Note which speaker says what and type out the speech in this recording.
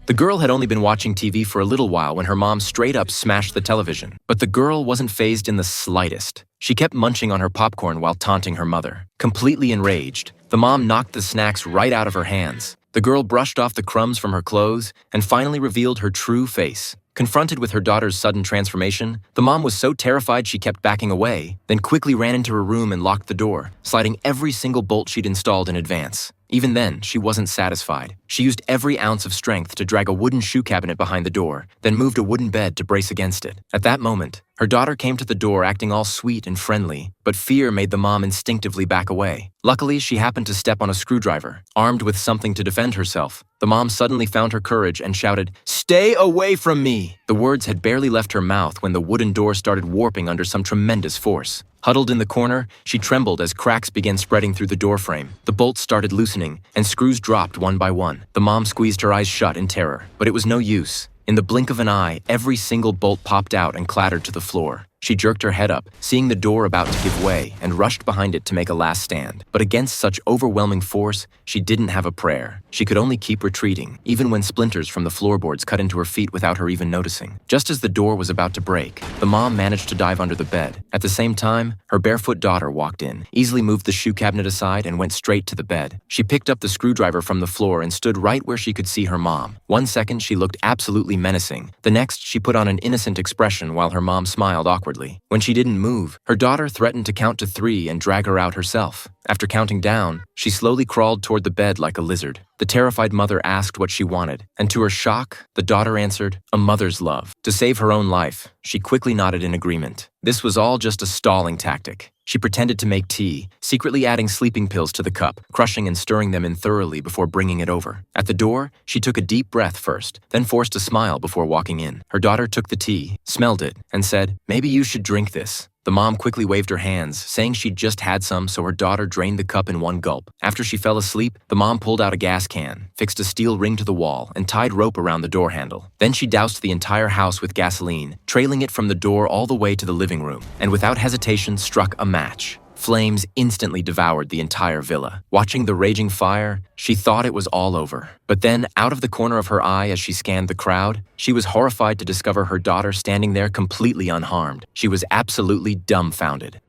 Speaker 1: The girl had only been watching TV for a little while when her mom straight up smashed the television. But the girl wasn't fazed in the slightest. She kept munching on her popcorn while taunting her mother. Completely enraged, the mom knocked the snacks right out of her hands. The girl brushed off the crumbs from her clothes and finally revealed her true face. Confronted with her daughter's sudden transformation, the mom was so terrified she kept backing away, then quickly ran into her room and locked the door, sliding every single bolt she'd installed in advance. Even then, she wasn't satisfied. She used every ounce of strength to drag a wooden shoe cabinet behind the door, then moved a wooden bed to brace against it. At that moment, her daughter came to the door acting all sweet and friendly, but fear made the mom instinctively back away. Luckily, she happened to step on a screwdriver. Armed with something to defend herself, the mom suddenly found her courage and shouted, "Stay away from me!" The words had barely left her mouth when the wooden door started warping under some tremendous force. Huddled in the corner, she trembled as cracks began spreading through the doorframe. The bolts started loosening, and screws dropped one by one. The mom squeezed her eyes shut in terror, but it was no use. In the blink of an eye, every single bolt popped out and clattered to the floor. She jerked her head up, seeing the door about to give way, and rushed behind it to make a last stand. But against such overwhelming force, she didn't have a prayer. She could only keep retreating, even when splinters from the floorboards cut into her feet without her even noticing. Just as the door was about to break, the mom managed to dive under the bed. At the same time, her barefoot daughter walked in, easily moved the shoe cabinet aside, and went straight to the bed. She picked up the screwdriver from the floor and stood right where she could see her mom. One second, she looked absolutely menacing. The next, she put on an innocent expression while her mom smiled awkwardly. When she didn't move, her daughter threatened to count to 3 and drag her out herself. After counting down, she slowly crawled toward the bed like a lizard. The terrified mother asked what she wanted, and to her shock, the daughter answered, "A mother's love." To save her own life, she quickly nodded in agreement. This was all just a stalling tactic. She pretended to make tea, secretly adding sleeping pills to the cup, crushing and stirring them in thoroughly before bringing it over. At the door, she took a deep breath first, then forced a smile before walking in. Her daughter took the tea, smelled it, and said, "Maybe you should drink this." The mom quickly waved her hands, saying she'd just had some, so her daughter drained the cup in one gulp. After she fell asleep, the mom pulled out a gas can, fixed a steel ring to the wall, and tied rope around the door handle. Then she doused the entire house with gasoline, trailing it from the door all the way to the living room, and without hesitation struck a match. Flames instantly devoured the entire villa. Watching the raging fire, she thought it was all over. But then, out of the corner of her eye as she scanned the crowd, she was horrified to discover her daughter standing there completely unharmed. She was absolutely dumbfounded.